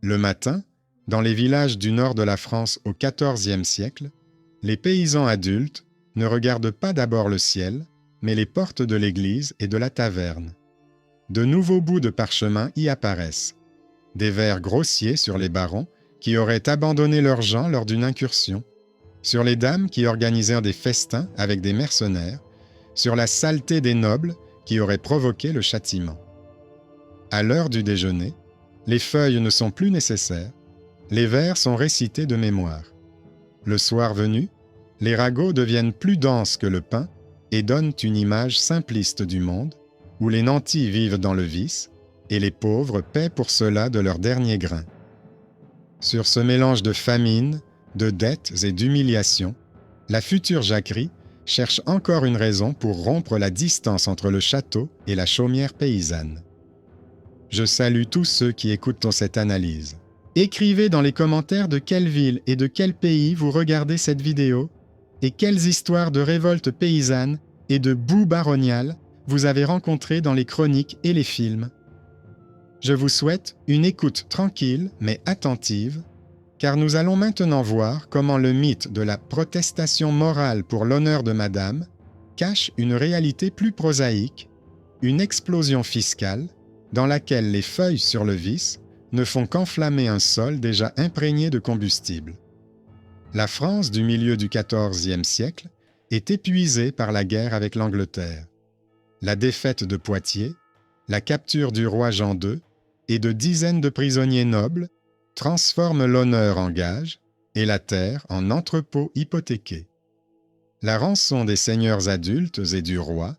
Le matin, dans les villages du nord de la France au XIVe siècle, les paysans adultes ne regardent pas d'abord le ciel, mais les portes de l'église et de la taverne. De nouveaux bouts de parchemin y apparaissent. Des vers grossiers sur les barons qui auraient abandonné leurs gens lors d'une incursion, sur les dames qui organisèrent des festins avec des mercenaires, sur la saleté des nobles qui auraient provoqué le châtiment. À l'heure du déjeuner, les feuilles ne sont plus nécessaires, les vers sont récités de mémoire. Le soir venu, les ragots deviennent plus denses que le pain et donnent une image simpliste du monde, où les nantis vivent dans le vice et les pauvres paient pour cela de leur dernier grain. Sur ce mélange de famine, de dettes et d'humiliation, la future jacquerie cherche encore une raison pour rompre la distance entre le château et la chaumière paysanne. Je salue tous ceux qui écoutent cette analyse. Écrivez dans les commentaires de quelle ville et de quel pays vous regardez cette vidéo et quelles histoires de révoltes paysannes et de boue baroniale vous avez rencontrées dans les chroniques et les films. Je vous souhaite une écoute tranquille mais attentive, car nous allons maintenant voir comment le mythe de la protestation morale pour l'honneur de Madame cache une réalité plus prosaïque, une explosion fiscale dans laquelle les feuilles sur le vice ne font qu'enflammer un sol déjà imprégné de combustible. La France du milieu du XIVe siècle est épuisée par la guerre avec l'Angleterre. La défaite de Poitiers, la capture du roi Jean II et de dizaines de prisonniers nobles transforment l'honneur en gage et la terre en entrepôt hypothéqué. La rançon des seigneurs adultes et du roi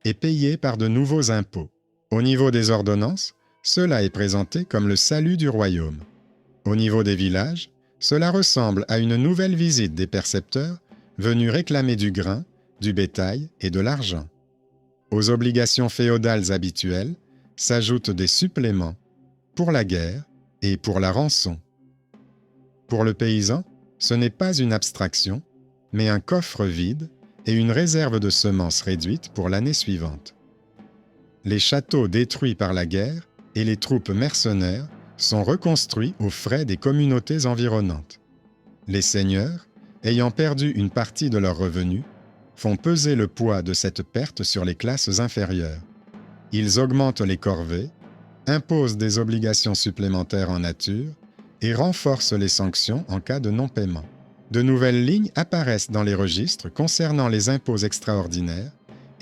est payée par de nouveaux impôts. Au niveau des ordonnances, cela est présenté comme le salut du royaume. Au niveau des villages, cela ressemble à une nouvelle visite des percepteurs venus réclamer du grain, du bétail et de l'argent. Aux obligations féodales habituelles s'ajoutent des suppléments pour la guerre et pour la rançon. Pour le paysan, ce n'est pas une abstraction, mais un coffre vide et une réserve de semences réduite pour l'année suivante. Les châteaux détruits par la guerre et les troupes mercenaires sont reconstruits aux frais des communautés environnantes. Les seigneurs, ayant perdu une partie de leurs revenus, font peser le poids de cette perte sur les classes inférieures. Ils augmentent les corvées, imposent des obligations supplémentaires en nature et renforcent les sanctions en cas de non-paiement. De nouvelles lignes apparaissent dans les registres concernant les impôts extraordinaires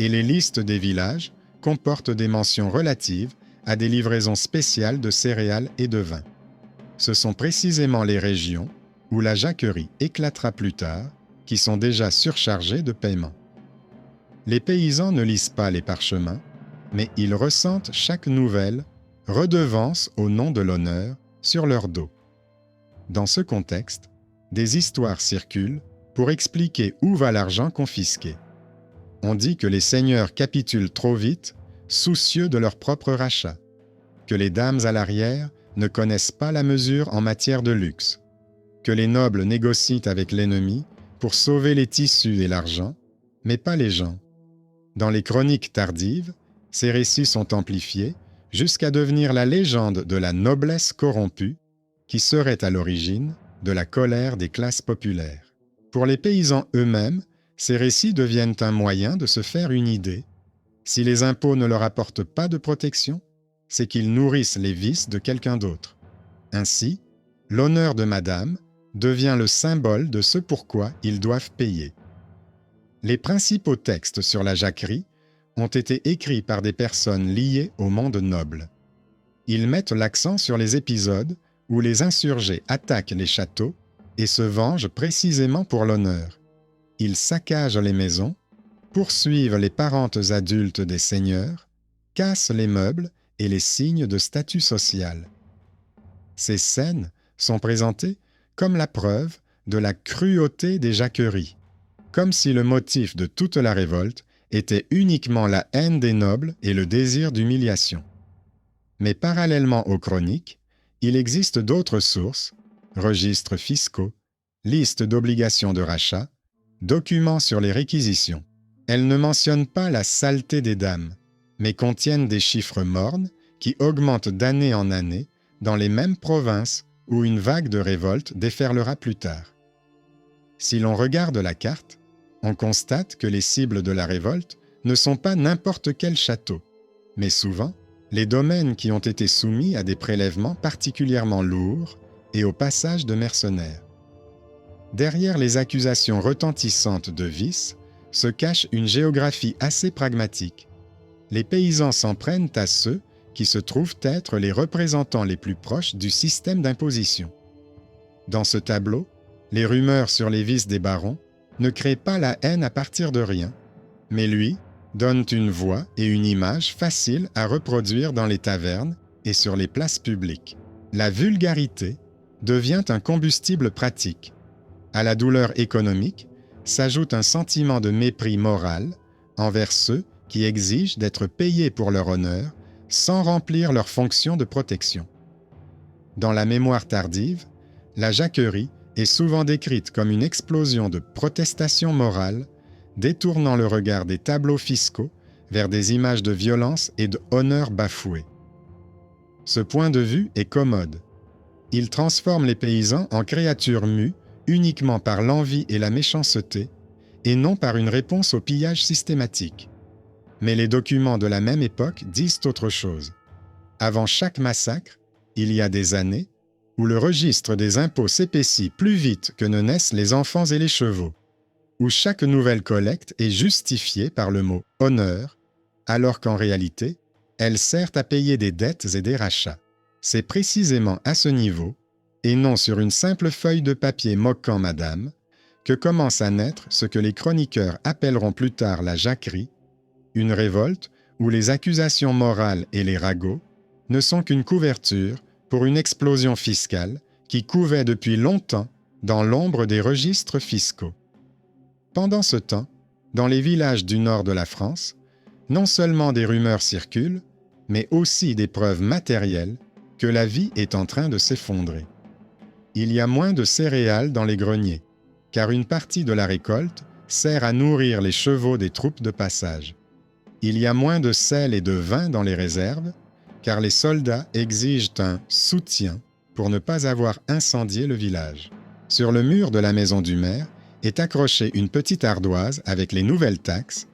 et les listes des villages comportent des mentions relatives à des livraisons spéciales de céréales et de vin. Ce sont précisément les régions où la jacquerie éclatera plus tard qui sont déjà surchargées de paiements. Les paysans ne lisent pas les parchemins, mais ils ressentent chaque nouvelle redevance au nom de l'honneur sur leur dos. Dans ce contexte, des histoires circulent pour expliquer où va l'argent confisqué. On dit que les seigneurs capitulent trop vite, soucieux de leur propre rachat, que les dames à l'arrière ne connaissent pas la mesure en matière de luxe, que les nobles négocient avec l'ennemi pour sauver les tissus et l'argent, mais pas les gens. Dans les chroniques tardives, ces récits sont amplifiés jusqu'à devenir la légende de la noblesse corrompue qui serait à l'origine de la colère des classes populaires. Pour les paysans eux-mêmes, ces récits deviennent un moyen de se faire une idée. Si les impôts ne leur apportent pas de protection, c'est qu'ils nourrissent les vices de quelqu'un d'autre. Ainsi, l'honneur de Madame devient le symbole de ce pourquoi ils doivent payer. Les principaux textes sur la jacquerie ont été écrits par des personnes liées au monde noble. Ils mettent l'accent sur les épisodes où les insurgés attaquent les châteaux et se vengent précisément pour l'honneur. Ils saccagent les maisons, poursuivent les parentes adultes des seigneurs, cassent les meubles et les signes de statut social. Ces scènes sont présentées comme la preuve de la cruauté des jacqueries, comme si le motif de toute la révolte était uniquement la haine des nobles et le désir d'humiliation. Mais parallèlement aux chroniques, il existe d'autres sources, registres fiscaux, listes d'obligations de rachat, documents sur les réquisitions. Elles ne mentionnent pas la saleté des dames, mais contiennent des chiffres mornes qui augmentent d'année en année dans les mêmes provinces où une vague de révolte déferlera plus tard. Si l'on regarde la carte, on constate que les cibles de la révolte ne sont pas n'importe quel château, mais souvent les domaines qui ont été soumis à des prélèvements particulièrement lourds et au passage de mercenaires. Derrière les accusations retentissantes de vice se cache une géographie assez pragmatique. Les paysans s'en prennent à ceux qui se trouvent être les représentants les plus proches du système d'imposition. Dans ce tableau, les rumeurs sur les vices des barons ne créent pas la haine à partir de rien, mais lui donnent une voix et une image facile à reproduire dans les tavernes et sur les places publiques. La vulgarité devient un combustible pratique. À la douleur économique s'ajoute un sentiment de mépris moral envers ceux qui exigent d'être payés pour leur honneur sans remplir leur fonction de protection. Dans la mémoire tardive, la jacquerie est souvent décrite comme une explosion de protestation morale, détournant le regard des tableaux fiscaux vers des images de violence et de honneur bafoués. Ce point de vue est commode. Il transforme les paysans en créatures mues uniquement par l'envie et la méchanceté, et non par une réponse au pillage systématique. Mais les documents de la même époque disent autre chose. Avant chaque massacre, il y a des années où le registre des impôts s'épaissit plus vite que ne naissent les enfants et les chevaux, où chaque nouvelle collecte est justifiée par le mot « honneur », alors qu'en réalité, elle sert à payer des dettes et des rachats. C'est précisément à ce niveau, et non sur une simple feuille de papier moquant madame, que commence à naître ce que les chroniqueurs appelleront plus tard la jacquerie, une révolte où les accusations morales et les ragots ne sont qu'une couverture pour une explosion fiscale qui couvait depuis longtemps dans l'ombre des registres fiscaux. Pendant ce temps, dans les villages du nord de la France, non seulement des rumeurs circulent, mais aussi des preuves matérielles que la vie est en train de s'effondrer. Il y a moins de céréales dans les greniers, car une partie de la récolte sert à nourrir les chevaux des troupes de passage. Il y a moins de sel et de vin dans les réserves, car les soldats exigent un soutien pour ne pas avoir incendié le village. Sur le mur de la maison du maire est accrochée une petite ardoise avec les nouvelles taxes,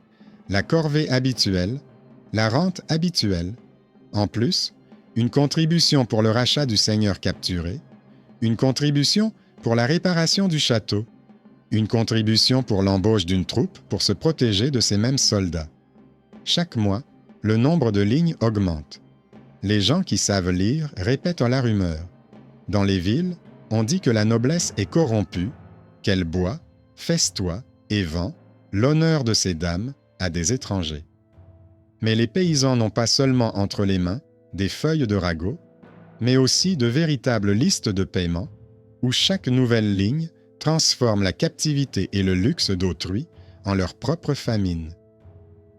la corvée habituelle, la rente habituelle. En plus, une contribution pour le rachat du seigneur capturé, une contribution pour la réparation du château, une contribution pour l'embauche d'une troupe pour se protéger de ces mêmes soldats. Chaque mois, le nombre de lignes augmente. Les gens qui savent lire répètent la rumeur. Dans les villes, on dit que la noblesse est corrompue, qu'elle boit, festoie et vend l'honneur de ses dames à des étrangers. Mais les paysans n'ont pas seulement entre les mains des feuilles de ragots, mais aussi de véritables listes de paiement où chaque nouvelle ligne transforme la captivité et le luxe d'autrui en leur propre famine.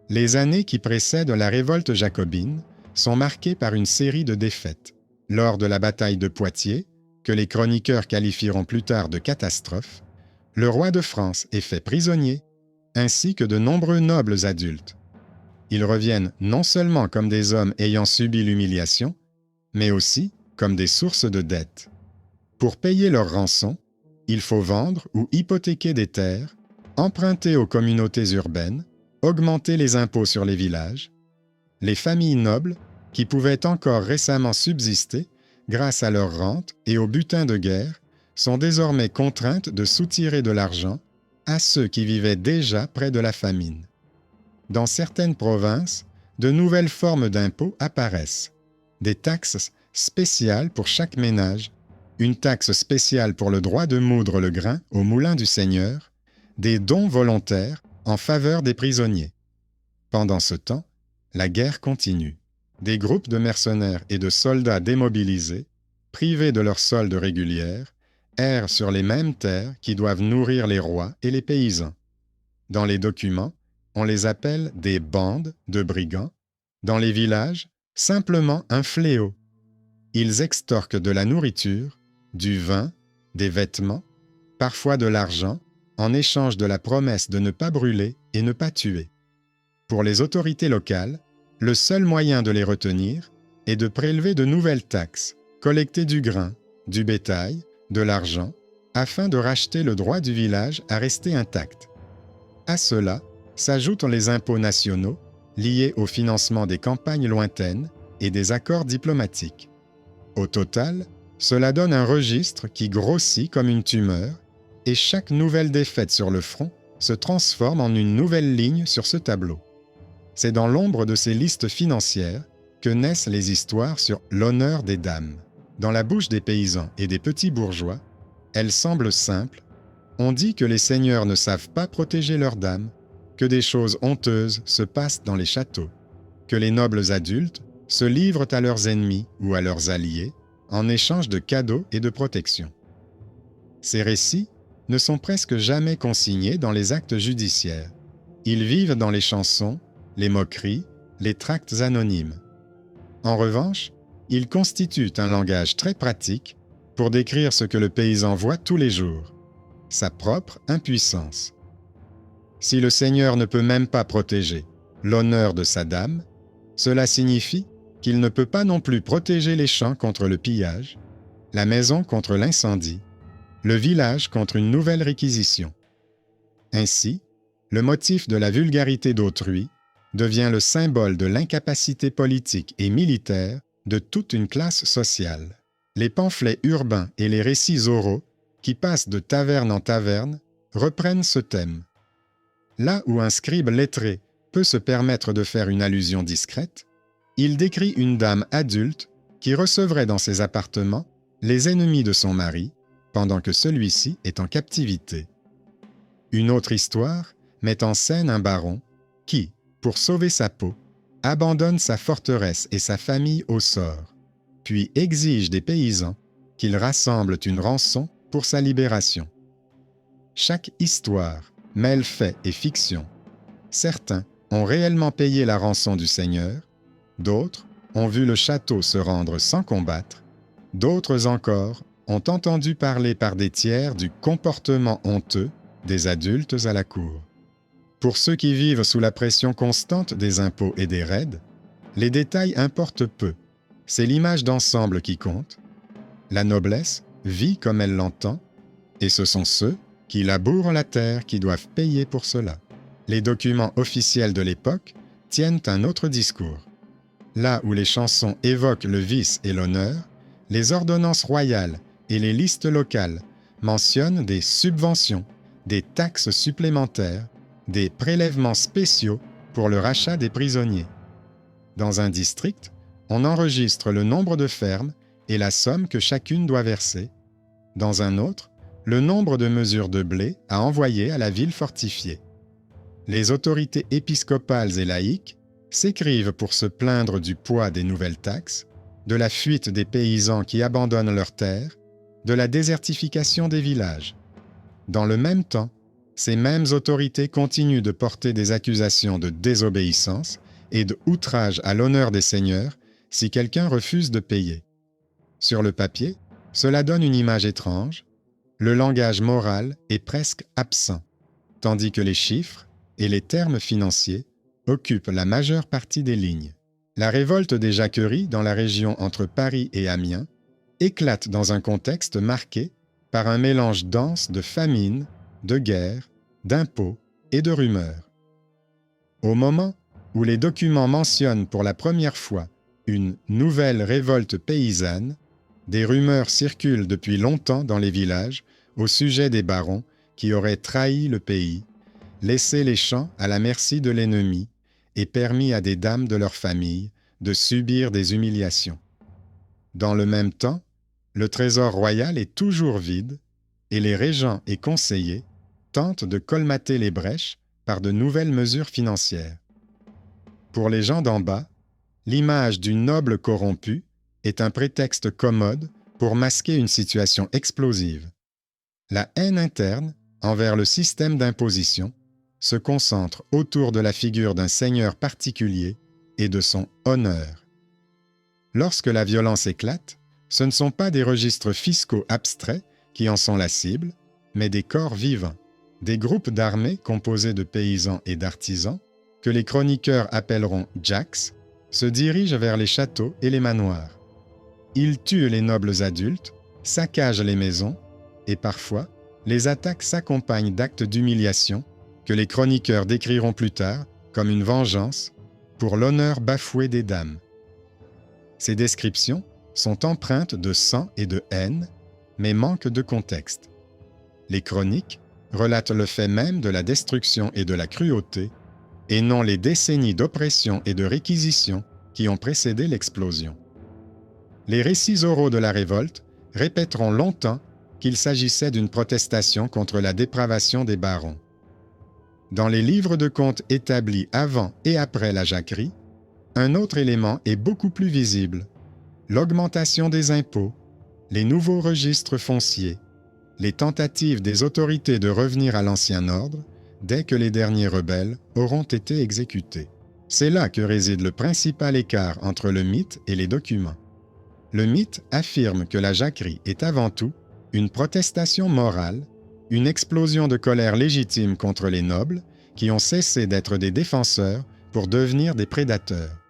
Les années qui précèdent la révolte jacobine sont marquées par une série de défaites. Lors de la bataille de Poitiers, que les chroniqueurs qualifieront plus tard de catastrophe, le roi de France est fait prisonnier, ainsi que de nombreux nobles adultes. Ils reviennent non seulement comme des hommes ayant subi l'humiliation, mais aussi comme des sources de dettes. Pour payer leur rançon, il faut vendre ou hypothéquer des terres, emprunter aux communautés urbaines, augmenter les impôts sur les villages. Les familles nobles, qui pouvaient encore récemment subsister grâce à leurs rentes et au butin de guerre, sont désormais contraintes de soutirer de l'argent à ceux qui vivaient déjà près de la famine. Dans certaines provinces, de nouvelles formes d'impôts apparaissent. Des taxes spéciales pour chaque ménage, une taxe spéciale pour le droit de moudre le grain au moulin du seigneur, des dons volontaires en faveur des prisonniers. Pendant ce temps, la guerre continue. Des groupes de mercenaires et de soldats démobilisés, privés de leur solde régulière, errent sur les mêmes terres qui doivent nourrir les rois et les paysans. Dans les documents, on les appelle des bandes de brigands. Dans les villages, simplement un fléau. Ils extorquent de la nourriture, du vin, des vêtements, parfois de l'argent, en échange de la promesse de ne pas brûler et ne pas tuer. Pour les autorités locales, le seul moyen de les retenir est de prélever de nouvelles taxes, collecter du grain, du bétail, de l'argent, afin de racheter le droit du village à rester intact. À cela s'ajoutent les impôts nationaux liés au financement des campagnes lointaines et des accords diplomatiques. Au total, cela donne un registre qui grossit comme une tumeur et chaque nouvelle défaite sur le front se transforme en une nouvelle ligne sur ce tableau. C'est dans l'ombre de ces listes financières que naissent les histoires sur l'honneur des dames. Dans la bouche des paysans et des petits bourgeois, elles semblent simples. On dit que les seigneurs ne savent pas protéger leurs dames, que des choses honteuses se passent dans les châteaux, que les nobles adultes se livrent à leurs ennemis ou à leurs alliés en échange de cadeaux et de protection. Ces récits ne sont presque jamais consignés dans les actes judiciaires. Ils vivent dans les chansons, les moqueries, les tracts anonymes. En revanche, ils constituent un langage très pratique pour décrire ce que le paysan voit tous les jours, sa propre impuissance. Si le seigneur ne peut même pas protéger l'honneur de sa dame, cela signifie qu'il ne peut pas non plus protéger les champs contre le pillage, la maison contre l'incendie, le village contre une nouvelle réquisition. Ainsi, le motif de la vulgarité d'autrui devient le symbole de l'incapacité politique et militaire de toute une classe sociale. Les pamphlets urbains et les récits oraux, qui passent de taverne en taverne, reprennent ce thème. Là où un scribe lettré peut se permettre de faire une allusion discrète, il décrit une dame adulte qui recevrait dans ses appartements les ennemis de son mari pendant que celui-ci est en captivité. Une autre histoire met en scène un baron qui, pour sauver sa peau, abandonne sa forteresse et sa famille au sort, puis exige des paysans qu'ils rassemblent une rançon pour sa libération. Chaque histoire mêle fait et fiction. Certains ont réellement payé la rançon du seigneur, d'autres ont vu le château se rendre sans combattre, d'autres encore ont entendu parler par des tiers du comportement honteux des adultes à la cour. Pour ceux qui vivent sous la pression constante des impôts et des raids, les détails importent peu. C'est l'image d'ensemble qui compte. La noblesse vit comme elle l'entend, et ce sont ceux qui labourent la terre qui doivent payer pour cela. Les documents officiels de l'époque tiennent un autre discours. Là où les chansons évoquent le vice et l'honneur, les ordonnances royales et les listes locales mentionnent des subventions, des taxes supplémentaires, des prélèvements spéciaux pour le rachat des prisonniers. Dans un district, on enregistre le nombre de fermes et la somme que chacune doit verser. Dans un autre, le nombre de mesures de blé à envoyer à la ville fortifiée. Les autorités épiscopales et laïques s'écrivent pour se plaindre du poids des nouvelles taxes, de la fuite des paysans qui abandonnent leurs terres, de la désertification des villages. Dans le même temps, ces mêmes autorités continuent de porter des accusations de désobéissance et de outrage à l'honneur des seigneurs si quelqu'un refuse de payer. Sur le papier, cela donne une image étrange. Le langage moral est presque absent, tandis que les chiffres et les termes financiers occupent la majeure partie des lignes. La révolte des jacqueries dans la région entre Paris et Amiens éclate dans un contexte marqué par un mélange dense de famine, de guerre, d'impôts et de rumeurs. Au moment où les documents mentionnent pour la première fois une nouvelle révolte paysanne, des rumeurs circulent depuis longtemps dans les villages au sujet des barons qui auraient trahi le pays, laissé les champs à la merci de l'ennemi et permis à des dames de leur famille de subir des humiliations. Dans le même temps, le trésor royal est toujours vide et les régents et conseillers tentent de colmater les brèches par de nouvelles mesures financières. Pour les gens d'en bas, l'image du noble corrompu est un prétexte commode pour masquer une situation explosive. La haine interne envers le système d'imposition se concentre autour de la figure d'un seigneur particulier et de son honneur. Lorsque la violence éclate, ce ne sont pas des registres fiscaux abstraits qui en sont la cible, mais des corps vivants, des groupes d'armées composés de paysans et d'artisans, que les chroniqueurs appelleront jacks, se dirigent vers les châteaux et les manoirs. Ils tuent les nobles adultes saccagent les maisons et parfois, les attaques s'accompagnent d'actes d'humiliation que les chroniqueurs décriront plus tard comme une vengeance pour l'honneur bafoué des dames. Ces descriptions sont empreintes de sang et de haine, mais manquent de contexte. Les chroniques relatent le fait même de la destruction et de la cruauté, et non les décennies d'oppression et de réquisition qui ont précédé l'explosion. Les récits oraux de la révolte répéteront longtemps qu'il s'agissait d'une protestation contre la dépravation des barons. Dans les livres de comptes établis avant et après la jacquerie, un autre élément est beaucoup plus visible: l'augmentation des impôts, les nouveaux registres fonciers, les tentatives des autorités de revenir à l'ancien ordre dès que les derniers rebelles auront été exécutés. C'est là que réside le principal écart entre le mythe et les documents. Le mythe affirme que la jacquerie est avant tout une protestation morale, une explosion de colère légitime contre les nobles qui ont cessé d'être des défenseurs pour devenir des prédateurs.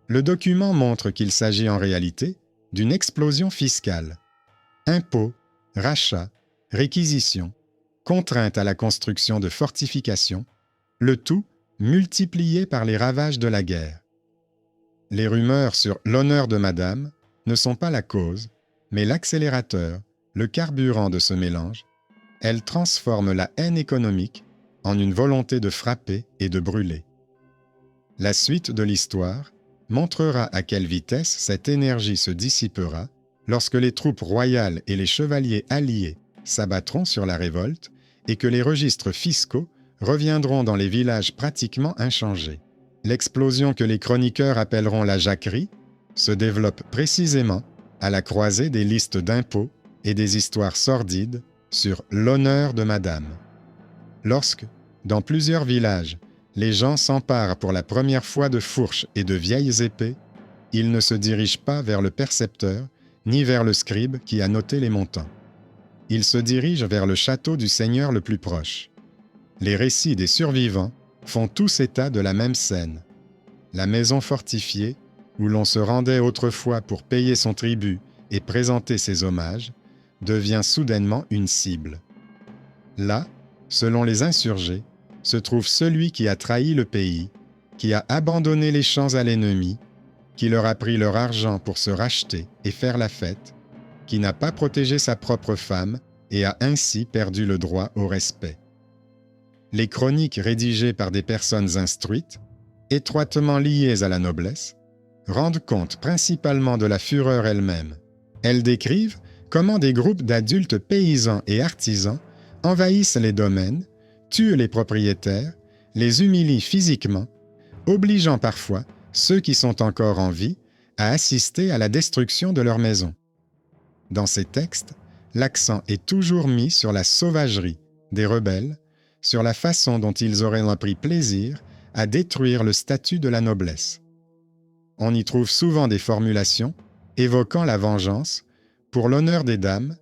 Le document montre qu'il s'agit en réalité d'une explosion fiscale. Impôts, rachats, réquisitions, contraintes à la construction de fortifications, le tout multiplié par les ravages de la guerre. Les rumeurs sur l'honneur de Madame ne sont pas la cause, mais l'accélérateur, le carburant de ce mélange. Elles transforment la haine économique en une volonté de frapper et de brûler. La suite de l'histoire montrera à quelle vitesse cette énergie se dissipera lorsque les troupes royales et les chevaliers alliés s'abattront sur la révolte et que les registres fiscaux reviendront dans les villages pratiquement inchangés. L'explosion que les chroniqueurs appelleront la jacquerie se développe précisément à la croisée des listes d'impôts et des histoires sordides sur l'honneur de Madame. Lorsque, dans plusieurs villages, les gens s'emparent pour la première fois de fourches et de vieilles épées, ils ne se dirigent pas vers le percepteur ni vers le scribe qui a noté les montants. Ils se dirigent vers le château du seigneur le plus proche. Les récits des survivants font tous état de la même scène. La maison fortifiée, où l'on se rendait autrefois pour payer son tribut et présenter ses hommages, devient soudainement une cible. Là, selon les insurgés, se trouve celui qui a trahi le pays, qui a abandonné les champs à l'ennemi, qui leur a pris leur argent pour se racheter et faire la fête, qui n'a pas protégé sa propre femme et a ainsi perdu le droit au respect. Les chroniques rédigées par des personnes instruites, étroitement liées à la noblesse, rendent compte principalement de la fureur elle-même. Elles décrivent comment des groupes d'adultes paysans et artisans envahissent les domaines, tuent les propriétaires, les humilient physiquement, obligeant parfois ceux qui sont encore en vie à assister à la destruction de leur maison. Dans ces textes, l'accent est toujours mis sur la sauvagerie des rebelles, sur la façon dont ils auraient pris plaisir à détruire le statut de la noblesse. On y trouve souvent des formulations évoquant la vengeance pour l'honneur des dames,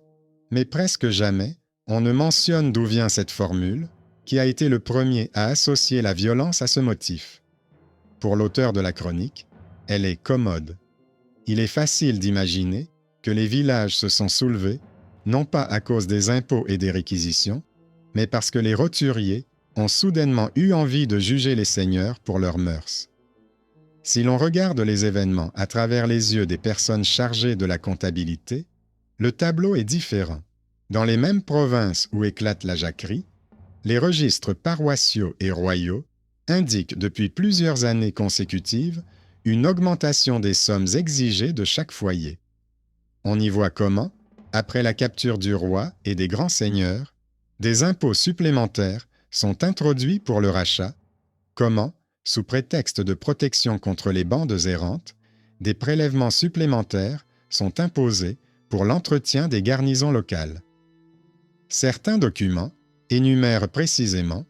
mais presque jamais on ne mentionne d'où vient cette formule, qui a été le premier à associer la violence à ce motif. Pour l'auteur de la chronique, elle est commode. Il est facile d'imaginer que les villages se sont soulevés, non pas à cause des impôts et des réquisitions, mais parce que les roturiers ont soudainement eu envie de juger les seigneurs pour leurs mœurs. Si l'on regarde les événements à travers les yeux des personnes chargées de la comptabilité, le tableau est différent. Dans les mêmes provinces où éclate la jacquerie, les registres paroissiaux et royaux indiquent depuis plusieurs années consécutives une augmentation des sommes exigées de chaque foyer. On y voit comment, après la capture du roi et des grands seigneurs, des impôts supplémentaires sont introduits pour le rachat, comment, sous prétexte de protection contre les bandes errantes, des prélèvements supplémentaires sont imposés pour l'entretien des garnisons locales. Certains documents énumèrent précisément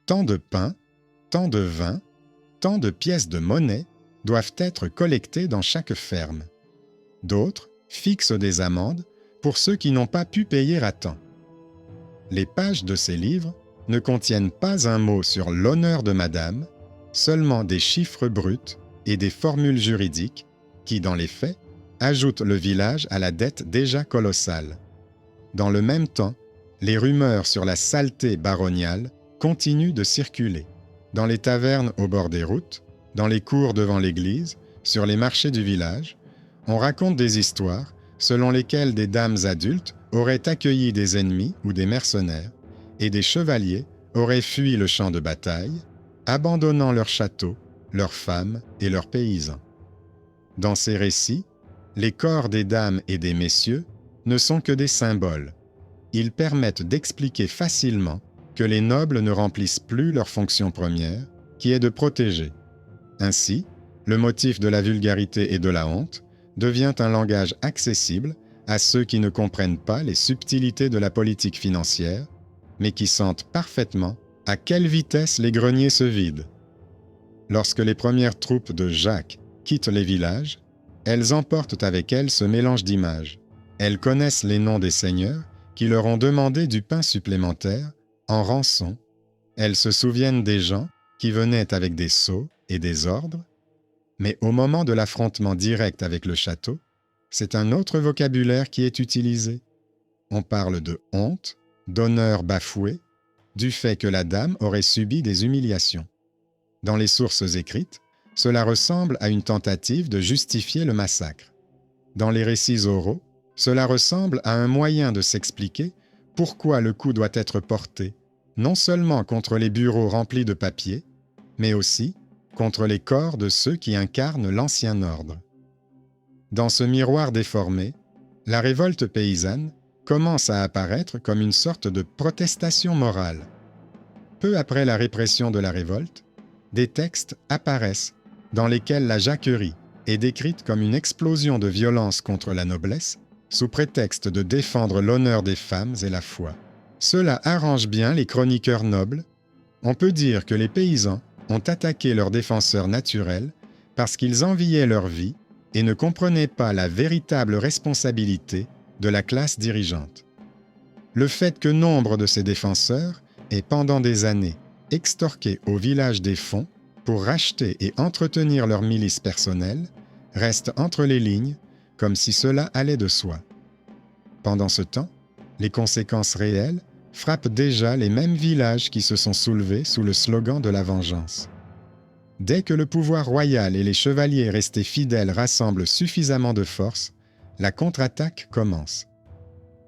tant de pain, tant de vin, tant de pièces de monnaie doivent être collectées dans chaque ferme. D'autres fixent des amendes pour ceux qui n'ont pas pu payer à temps. Les pages de ces livres ne contiennent pas un mot sur l'honneur de Madame, seulement des chiffres bruts et des formules juridiques qui, dans les faits, ajoute le village à la dette déjà colossale. Dans le même temps, les rumeurs sur la saleté baroniale continuent de circuler. Dans les tavernes au bord des routes, dans les cours devant l'église, sur les marchés du village, on raconte des histoires selon lesquelles des dames adultes auraient accueilli des ennemis ou des mercenaires, et des chevaliers auraient fui le champ de bataille, abandonnant leurs châteaux, leurs femmes et leurs paysans. Dans ces récits, les corps des dames et des messieurs ne sont que des symboles. Ils permettent d'expliquer facilement que les nobles ne remplissent plus leur fonction première, qui est de protéger. Ainsi, le motif de la vulgarité et de la honte devient un langage accessible à ceux qui ne comprennent pas les subtilités de la politique financière, mais qui sentent parfaitement à quelle vitesse les greniers se vident. Lorsque les premières troupes de Jacques quittent les villages, elles emportent avec elles ce mélange d'images. Elles connaissent les noms des seigneurs qui leur ont demandé du pain supplémentaire en rançon. Elles se souviennent des gens qui venaient avec des sceaux et des ordres, mais au moment de l'affrontement direct avec le château, c'est un autre vocabulaire qui est utilisé. On parle de honte, d'honneur bafoué, du fait que la dame aurait subi des humiliations. Dans les sources écrites, cela ressemble à une tentative de justifier le massacre. Dans les récits oraux, cela ressemble à un moyen de s'expliquer pourquoi le coup doit être porté, non seulement contre les bureaux remplis de papier, mais aussi contre les corps de ceux qui incarnent l'ancien ordre. Dans ce miroir déformé, la révolte paysanne commence à apparaître comme une sorte de protestation morale. Peu après la répression de la révolte, des textes apparaissent dans lesquels la jacquerie est décrite comme une explosion de violence contre la noblesse sous prétexte de défendre l'honneur des femmes et la foi. Cela arrange bien les chroniqueurs nobles. On peut dire que les paysans ont attaqué leurs défenseurs naturels parce qu'ils enviaient leur vie et ne comprenaient pas la véritable responsabilité de la classe dirigeante. Le fait que nombre de ces défenseurs aient pendant des années extorqué au village des fonds pour racheter et entretenir leurs milices personnelles reste entre les lignes, comme si cela allait de soi. Pendant ce temps, les conséquences réelles frappent déjà les mêmes villages qui se sont soulevés sous le slogan de la vengeance. Dès que le pouvoir royal et les chevaliers restés fidèles rassemblent suffisamment de force, la contre-attaque commence.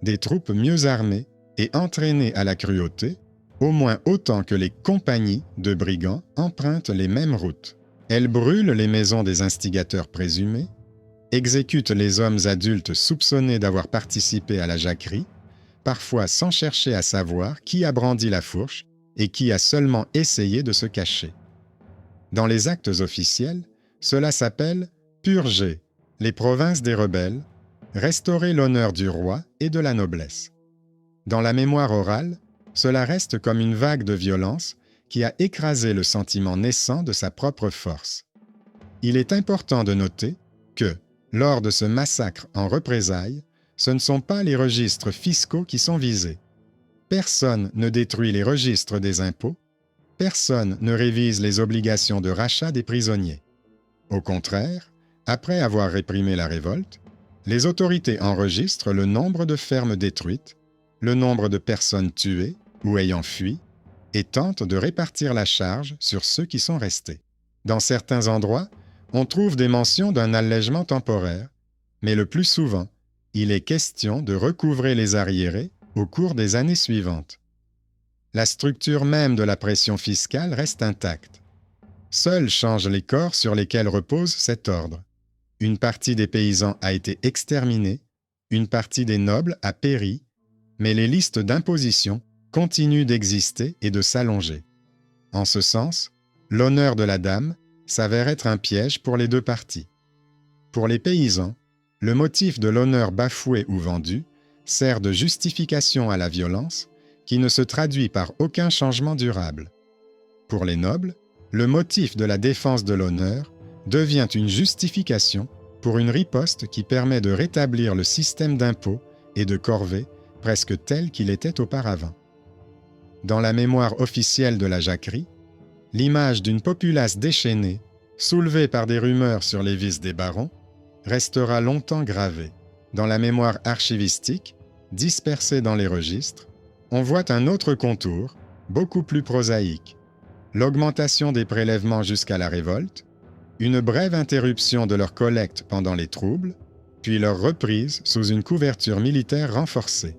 Des troupes mieux armées et entraînées à la cruauté, au moins autant que les compagnies de brigands, empruntent les mêmes routes. Elles brûlent les maisons des instigateurs présumés, exécutent les hommes adultes soupçonnés d'avoir participé à la jacquerie, parfois sans chercher à savoir qui a brandi la fourche et qui a seulement essayé de se cacher. Dans les actes officiels, cela s'appelle « purger » les provinces des rebelles, restaurer l'honneur du roi et de la noblesse. Dans la mémoire orale, cela reste comme une vague de violence qui a écrasé le sentiment naissant de sa propre force. Il est important de noter que, lors de ce massacre en représailles, ce ne sont pas les registres fiscaux qui sont visés. Personne ne détruit les registres des impôts, personne ne révise les obligations de rachat des prisonniers. Au contraire, après avoir réprimé la révolte, les autorités enregistrent le nombre de fermes détruites, le nombre de personnes tuées ou ayant fui, et tentent de répartir la charge sur ceux qui sont restés. Dans certains endroits, on trouve des mentions d'un allègement temporaire, mais le plus souvent, il est question de recouvrer les arriérés au cours des années suivantes. La structure même de la pression fiscale reste intacte. Seuls changent les corps sur lesquels repose cet ordre. Une partie des paysans a été exterminée, une partie des nobles a péri, mais les listes d'imposition continuent d'exister et de s'allonger. En ce sens, l'honneur de la dame s'avère être un piège pour les deux parties. Pour les paysans, le motif de l'honneur bafoué ou vendu sert de justification à la violence qui ne se traduit par aucun changement durable. Pour les nobles, le motif de la défense de l'honneur devient une justification pour une riposte qui permet de rétablir le système d'impôts et de corvées presque tel qu'il était auparavant. Dans la mémoire officielle de la jacquerie, l'image d'une populace déchaînée, soulevée par des rumeurs sur les vices des barons, restera longtemps gravé. Dans la mémoire archivistique, dispersée dans les registres, on voit un autre contour, beaucoup plus prosaïque. L'augmentation des prélèvements jusqu'à la révolte, une brève interruption de leur collecte pendant les troubles, puis leur reprise sous une couverture militaire renforcée.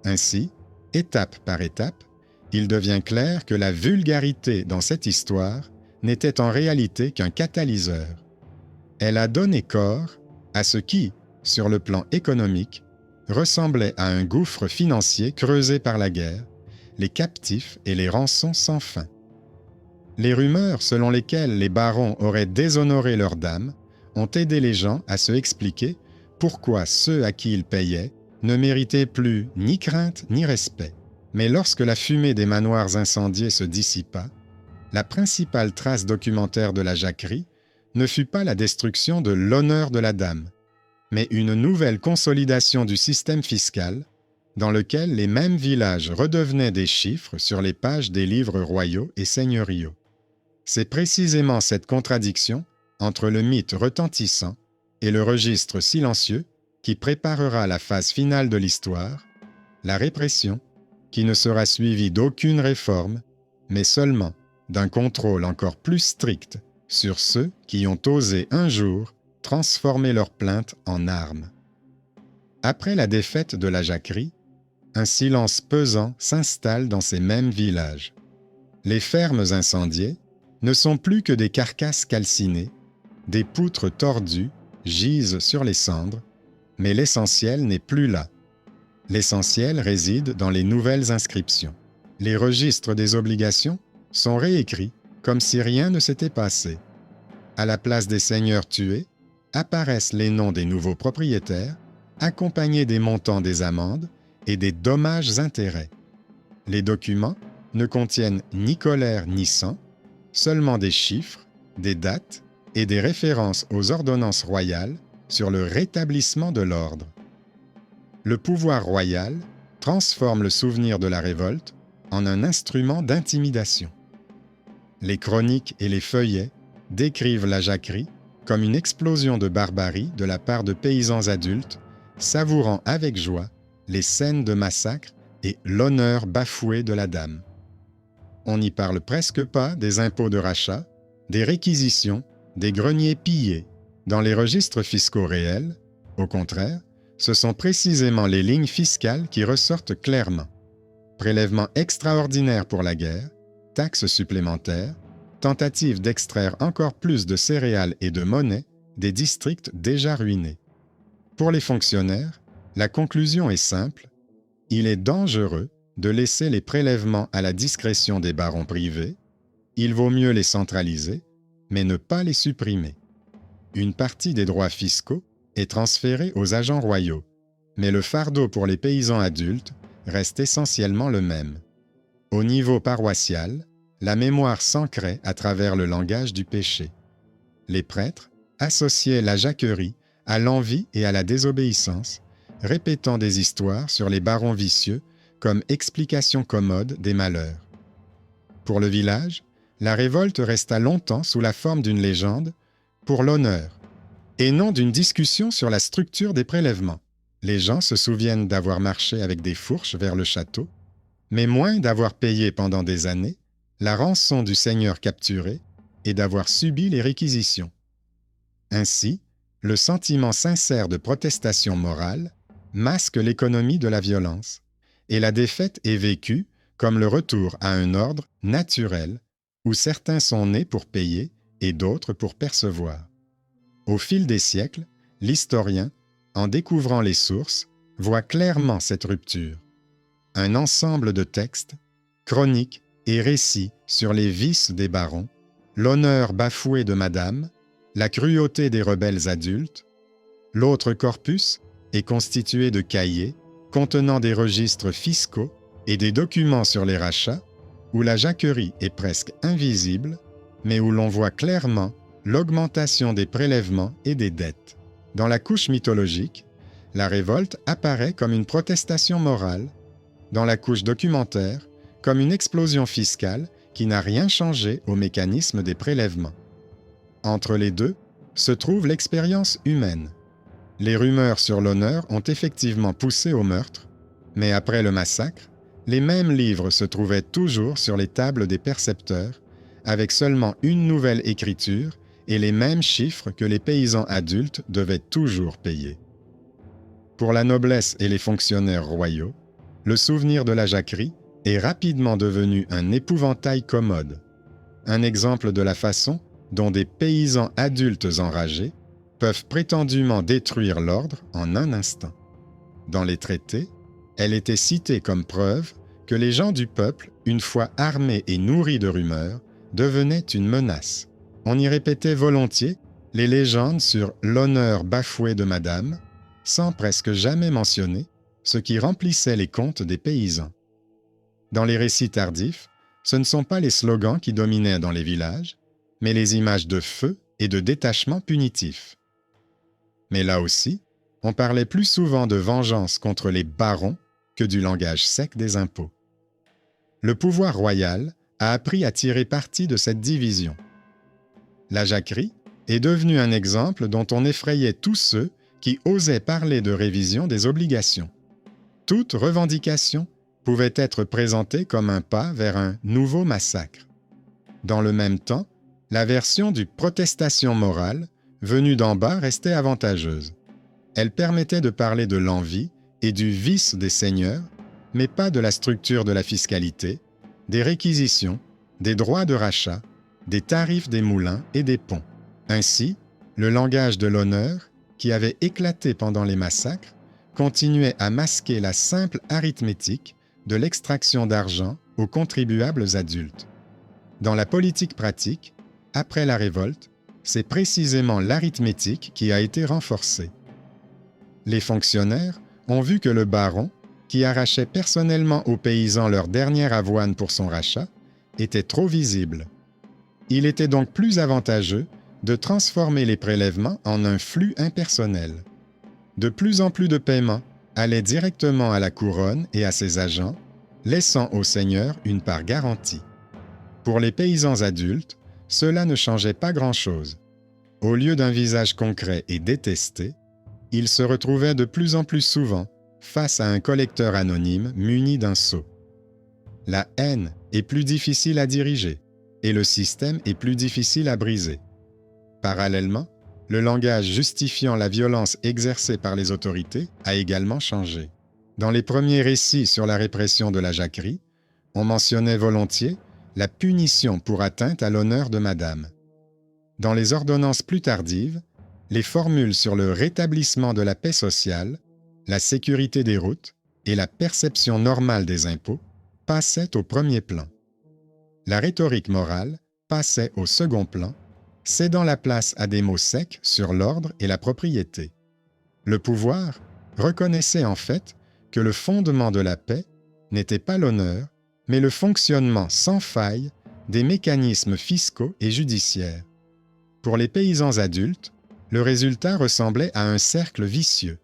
Ainsi, étape par étape, il devient clair que la vulgarité dans cette histoire n'était en réalité qu'un catalyseur. Elle a donné corps à ce qui, sur le plan économique, ressemblait à un gouffre financier creusé par la guerre, les captifs et les rançons sans fin. Les rumeurs selon lesquelles les barons auraient déshonoré leurs dames ont aidé les gens à se expliquer pourquoi ceux à qui ils payaient ne méritaient plus ni crainte ni respect. Mais lorsque la fumée des manoirs incendiés se dissipa, la principale trace documentaire de la jacquerie ne fut pas la destruction de l'honneur de la dame, mais une nouvelle consolidation du système fiscal dans lequel les mêmes villages redevenaient des chiffres sur les pages des livres royaux et seigneuriaux. C'est précisément cette contradiction entre le mythe retentissant et le registre silencieux qui préparera la phase finale de l'histoire, la répression, qui ne sera suivie d'aucune réforme, mais seulement d'un contrôle encore plus strict sur ceux qui ont osé un jour transformer leurs plaintes en armes. Après la défaite de la jacquerie, un silence pesant s'installe dans ces mêmes villages. Les fermes incendiées ne sont plus que des carcasses calcinées, des poutres tordues gisent sur les cendres, mais l'essentiel n'est plus là. L'essentiel réside dans les nouvelles inscriptions. Les registres des obligations sont réécrits comme si rien ne s'était passé. À la place des seigneurs tués, apparaissent les noms des nouveaux propriétaires, accompagnés des montants des amendes et des dommages-intérêts. Les documents ne contiennent ni colère ni sang, seulement des chiffres, des dates et des références aux ordonnances royales sur le rétablissement de l'ordre. Le pouvoir royal transforme le souvenir de la révolte en un instrument d'intimidation. Les chroniques et les feuillets décrivent la jacquerie comme une explosion de barbarie de la part de paysans adultes, savourant avec joie les scènes de massacre et l'honneur bafoué de la dame. On n'y parle presque pas des impôts de rachat, des réquisitions, des greniers pillés. Dans les registres fiscaux réels, au contraire, ce sont précisément les lignes fiscales qui ressortent clairement. Prélèvements extraordinaires pour la guerre, taxes supplémentaires, tentative d'extraire encore plus de céréales et de monnaie des districts déjà ruinés. Pour les fonctionnaires, la conclusion est simple, il est dangereux de laisser les prélèvements à la discrétion des barons privés, il vaut mieux les centraliser, mais ne pas les supprimer. Une partie des droits fiscaux est transférée aux agents royaux, mais le fardeau pour les paysans adultes reste essentiellement le même. Au niveau paroissial, la mémoire s'ancrait à travers le langage du péché. Les prêtres associaient la jacquerie à l'envie et à la désobéissance, répétant des histoires sur les barons vicieux comme explication commode des malheurs. Pour le village, la révolte resta longtemps sous la forme d'une légende pour l'honneur, et non d'une discussion sur la structure des prélèvements. Les gens se souviennent d'avoir marché avec des fourches vers le château, mais moins d'avoir payé pendant des années la rançon du seigneur capturé et d'avoir subi les réquisitions. Ainsi, le sentiment sincère de protestation morale masque l'économie de la violence, et la défaite est vécue comme le retour à un ordre naturel où certains sont nés pour payer et d'autres pour percevoir. Au fil des siècles, l'historien, en découvrant les sources, voit clairement cette rupture. Un ensemble de textes, chroniques et récits sur les vices des barons, l'honneur bafoué de madame, la cruauté des rebelles adultes. L'autre corpus est constitué de cahiers contenant des registres fiscaux et des documents sur les rachats, où la jacquerie est presque invisible, mais où l'on voit clairement l'augmentation des prélèvements et des dettes. Dans la couche mythologique, la révolte apparaît comme une protestation morale, dans la couche documentaire, comme une explosion fiscale qui n'a rien changé au mécanisme des prélèvements. Entre les deux, se trouve l'expérience humaine. Les rumeurs sur l'honneur ont effectivement poussé au meurtre, mais après le massacre, les mêmes livres se trouvaient toujours sur les tables des percepteurs, avec seulement une nouvelle écriture et les mêmes chiffres que les paysans adultes devaient toujours payer. Pour la noblesse et les fonctionnaires royaux, le souvenir de la jacquerie est rapidement devenu un épouvantail commode, un exemple de la façon dont des paysans adultes enragés peuvent prétendument détruire l'ordre en un instant. Dans les traités, elle était citée comme preuve que les gens du peuple, une fois armés et nourris de rumeurs, devenaient une menace. On y répétait volontiers les légendes sur l'honneur bafoué de madame, sans presque jamais mentionner ce qui remplissait les comptes des paysans. Dans les récits tardifs, ce ne sont pas les slogans qui dominaient dans les villages, mais les images de feu et de détachement punitif. Mais là aussi, on parlait plus souvent de vengeance contre les barons que du langage sec des impôts. Le pouvoir royal a appris à tirer parti de cette division. La jacquerie est devenue un exemple dont on effrayait tous ceux qui osaient parler de révision des obligations. Toute revendication pouvait être présentée comme un pas vers un nouveau massacre. Dans le même temps, la version du protestation morale, venue d'en bas, restait avantageuse. Elle permettait de parler de l'envie et du vice des seigneurs, mais pas de la structure de la fiscalité, des réquisitions, des droits de rachat, des tarifs des moulins et des ponts. Ainsi, le langage de l'honneur, qui avait éclaté pendant les massacres, continuait à masquer la simple arithmétique de l'extraction d'argent aux contribuables adultes. Dans la politique pratique, après la révolte, c'est précisément l'arithmétique qui a été renforcée. Les fonctionnaires ont vu que le baron, qui arrachait personnellement aux paysans leur dernière avoine pour son rachat, était trop visible. Il était donc plus avantageux de transformer les prélèvements en un flux impersonnel. De plus en plus de paiements allaient directement à la couronne et à ses agents, laissant au seigneur une part garantie. Pour les paysans adultes, cela ne changeait pas grand-chose. Au lieu d'un visage concret et détesté, ils se retrouvaient de plus en plus souvent face à un collecteur anonyme muni d'un sceau. La haine est plus difficile à diriger et le système est plus difficile à briser. Parallèlement, le langage justifiant la violence exercée par les autorités a également changé. Dans les premiers récits sur la répression de la jacquerie, on mentionnait volontiers la punition pour atteinte à l'honneur de madame. Dans les ordonnances plus tardives, les formules sur le rétablissement de la paix sociale, la sécurité des routes et la perception normale des impôts passaient au premier plan. La rhétorique morale passait au second plan, cédant la place à des mots secs sur l'ordre et la propriété. Le pouvoir reconnaissait en fait que le fondement de la paix n'était pas l'honneur, mais le fonctionnement sans faille des mécanismes fiscaux et judiciaires. Pour les paysans adultes, le résultat ressemblait à un cercle vicieux.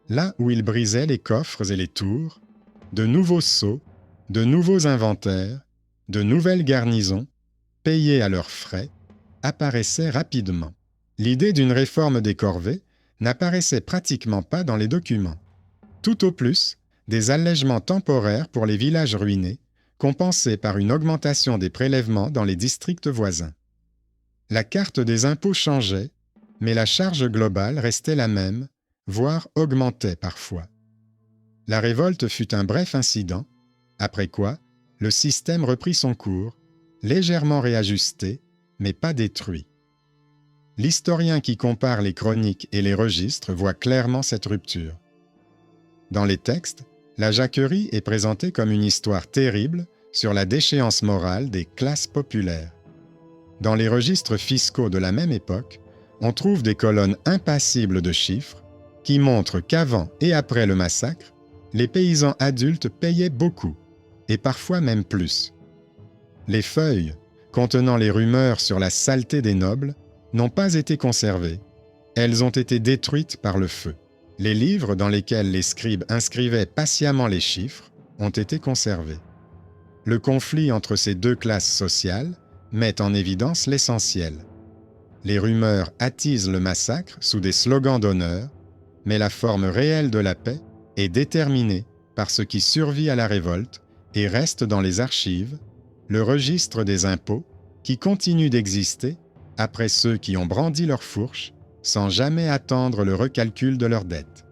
Là où ils brisaient les coffres et les tours, de nouveaux sceaux, de nouveaux inventaires, de nouvelles garnisons, payées à leurs frais, apparaissaient rapidement. L'idée d'une réforme des corvées n'apparaissait pratiquement pas dans les documents. Tout au plus, des allègements temporaires pour les villages ruinés, compensés par une augmentation des prélèvements dans les districts voisins. La carte des impôts changeait, mais la charge globale restait la même, voire augmentait parfois. La révolte fut un bref incident, après quoi le système reprit son cours, légèrement réajusté, mais pas détruit. L'historien qui compare les chroniques et les registres voit clairement cette rupture. Dans les textes, la jacquerie est présentée comme une histoire terrible sur la déchéance morale des classes populaires. Dans les registres fiscaux de la même époque, on trouve des colonnes impassibles de chiffres qui montrent qu'avant et après le massacre, les paysans adultes payaient beaucoup, et parfois même plus. Les feuilles, contenant les rumeurs sur la saleté des nobles, n'ont pas été conservées. Elles ont été détruites par le feu. Les livres dans lesquels les scribes inscrivaient patiemment les chiffres ont été conservés. Le conflit entre ces deux classes sociales met en évidence l'essentiel. Les rumeurs attisent le massacre sous des slogans d'honneur, mais la forme réelle de la paix est déterminée par ce qui survit à la révolte et reste dans les archives, le registre des impôts qui continue d'exister après ceux qui ont brandi leurs fourches sans jamais attendre le recalcul de leurs dettes.